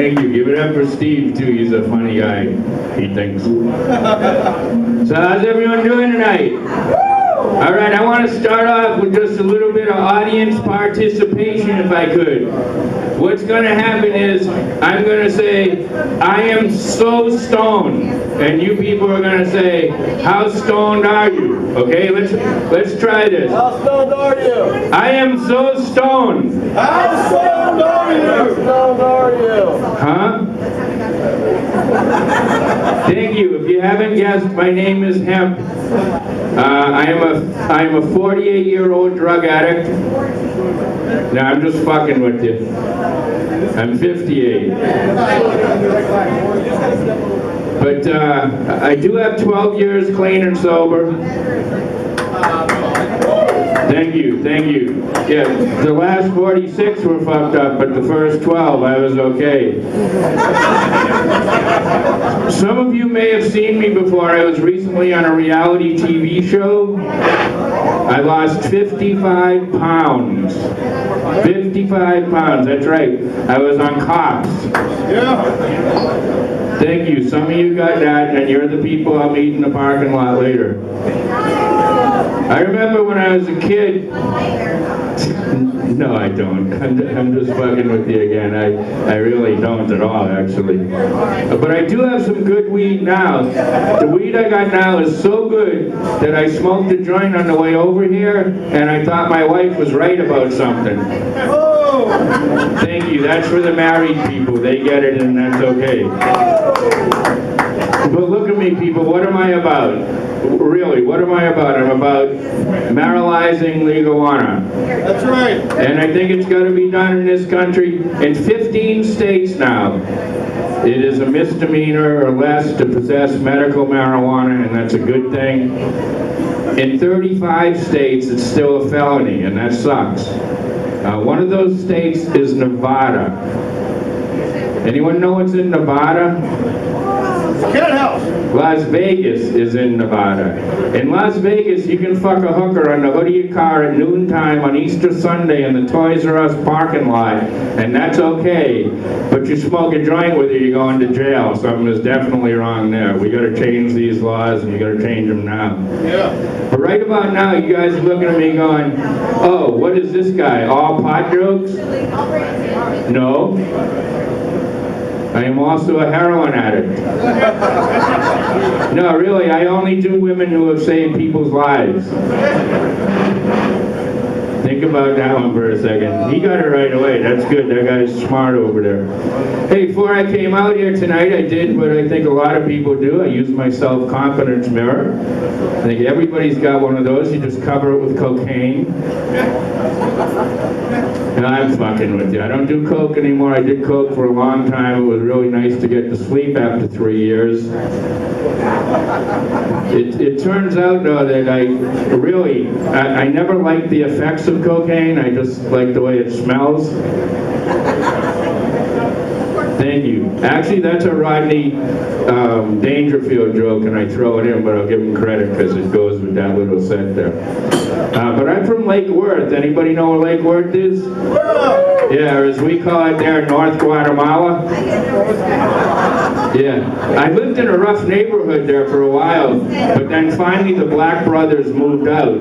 Thank you. Give it up for Steve, too. He's a funny guy, he thinks. So how's everyone doing tonight? All right, I want to start off with just a little bit of audience participation, if I could. What's going to happen is I'm going to say, I am so stoned. And you people are going to say, how stoned are you? Okay, let's try this. How stoned are you? I am so stoned. How stoned are you? How stoned are you? Huh? Thank you. If you haven't guessed, my name is Hemp. I am a 48-year-old drug addict. No, I'm just fucking with you. I'm 58. But I do have 12 years clean and sober. Thank you, thank you. Yeah, the last 46 were fucked up, but the first 12, I was okay. Some of you may have seen me before. I was recently on a reality TV show. I lost 55 pounds. 55 pounds, that's right. I was on Cops. Yeah. Thank you. Some of you got that, and you're the people I'll meet in the parking lot later. I remember when I was a kid. No, I don't. I'm just fucking with you again. I really don't at all, actually. But I do have some good weed now. The weed I got now is so good that I smoked a joint on the way over here, and I thought my wife was right about something. Thank you. That's for the married people. They get it, and that's okay. But look at me, people. What am I about? Really, what am I about? I'm about marijuana marijuana. That's right. And I think it's got to be done in this country in 15 states now. It is a misdemeanor or less to possess medical marijuana, and that's a good thing. In 35 states, it's still a felony, and that sucks. One of those states is Nevada. Anyone know what's in Nevada? Cat house. Las Vegas is in Nevada. In Las Vegas, you can fuck a hooker on the hood of your car at noontime on Easter Sunday in the Toys R Us parking lot, and that's okay. But you smoke a joint with her, you're going to jail. Something is definitely wrong there. We got to change these laws, and you got to change them now. Yeah. But right about now, you guys are looking at me going, oh, what is this guy? All pot jokes? No. I am also a heroin addict. No, really, I only do women who have saved people's lives. Think about that one for a second. He got it right away. That's good. That guy's smart over there. Hey, before I came out here tonight, I did what I think a lot of people do. I used my self-confidence mirror. I think everybody's got one of those. You just cover it with cocaine. No, I'm fucking with you. I don't do coke anymore. I did coke for a long time. It was really nice to get to sleep after 3 years. It turns out, though, that I never liked the effects of cocaine. I just like the way it smells. Thank you. Actually, that's a Rodney Dangerfield joke, and I throw it in, but I'll give him credit because it goes with that little set there. But I'm from Lake Worth. Anybody know where Lake Worth is? Yeah, or as we call it there, North Guatemala. Yeah. I lived in a rough neighborhood there for a while, but then finally the Black brothers moved out.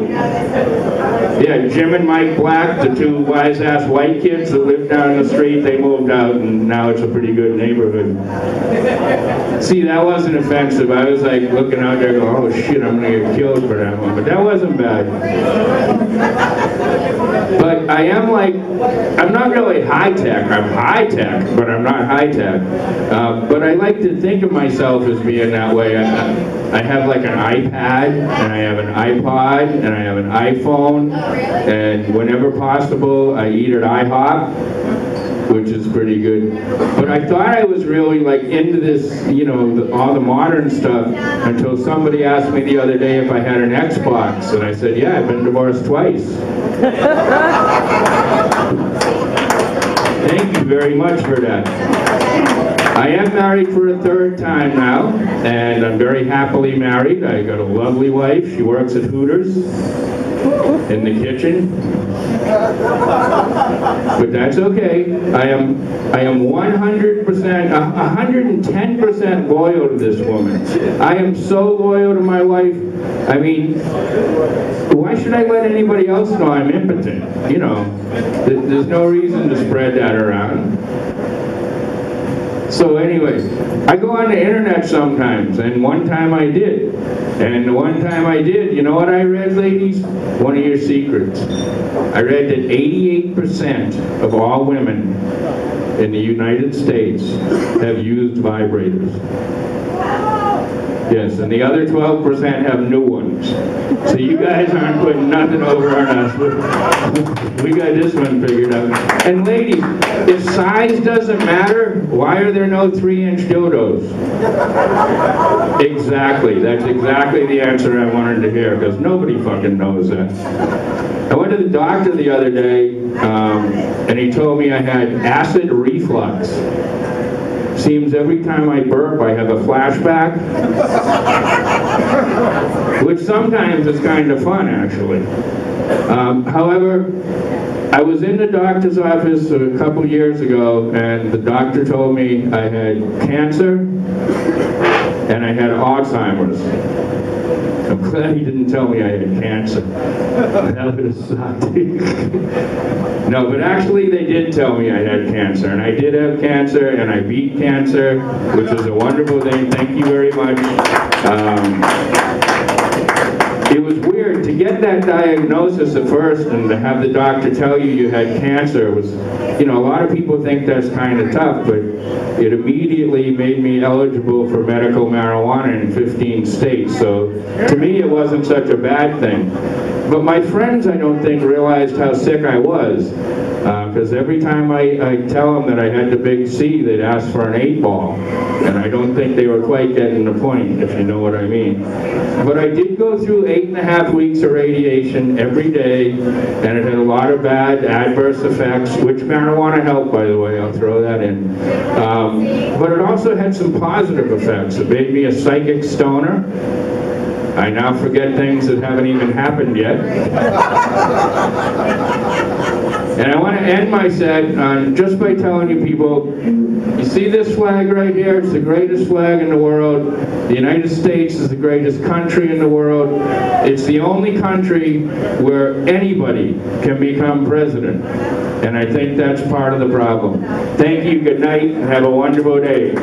Yeah, Jim and Mike Black, the two wise-ass white kids that lived down the street, they moved out, and now it's a pretty good neighborhood. See, that wasn't offensive. I was like looking out there going, oh shit, I'm gonna get killed for that one, but that wasn't bad. But I am like, I'm not really high-tech. I'm high-tech, but I'm not high-tech. But I like to think of myself as being that way. I have like an iPad, and I have an iPod, and I have an iPhone, and whenever possible, I eat at IHOP, which is pretty good. But I thought I was really like into this, you know, all the modern stuff until somebody asked me the other day if I had an Xbox, and I said, yeah, I've been divorced twice. Thank you very much for that. I am married for a third time now, and I'm very happily married. I got a lovely wife. She works at Hooters in the kitchen. But that's okay. I am 100%, 110% loyal to this woman. I am so loyal to my wife. I mean, why should I let anybody else know I'm impotent? You know, there's no reason to spread that around. So anyway, I go on the internet sometimes, and one time I did. And the one time I did, you know what I read, ladies? One of your secrets. I read that 88% of all women in the United States have used vibrators. Yes, and the other 12% have new ones. So you guys aren't putting nothing over on us. We got this one figured out. And ladies, if size doesn't matter, why are there no 3-inch dildos? Exactly, that's exactly the answer I wanted to hear, because nobody fucking knows that. I went to the doctor the other day, and he told me I had acid reflux. Seems every time I burp, I have a flashback, which sometimes is kind of fun, actually. However, I was in the doctor's office a couple years ago, and the doctor told me I had cancer and I had Alzheimer's. I'm glad he didn't tell me I had cancer. That would have sucked. No, but actually they did tell me I had cancer, and I did have cancer, and I beat cancer, which is a wonderful thing. Thank you very much. It was weird to get that diagnosis at first, and to have the doctor tell you had cancer was, you know, a lot of people think that's kind of tough, but it immediately made me eligible for medical marijuana in 15 states. So to me, it wasn't such a bad thing. But my friends, I don't think, realized how sick I was. Because every time I tell them that I had the big C, they'd ask for an 8-ball. And I don't think they were quite getting the point, if you know what I mean. But I did go through 8.5 weeks of radiation every day, and it had a lot of bad adverse effects, which marijuana helped, by the way, I'll throw that in. But it also had some positive effects. It made me a psychic stoner. I now forget things that haven't even happened yet. And I want to end my set just by telling you people, you see this flag right here? It's the greatest flag in the world. The United States is the greatest country in the world. It's the only country where anybody can become president. And I think that's part of the problem. Thank you, good night, and have a wonderful day.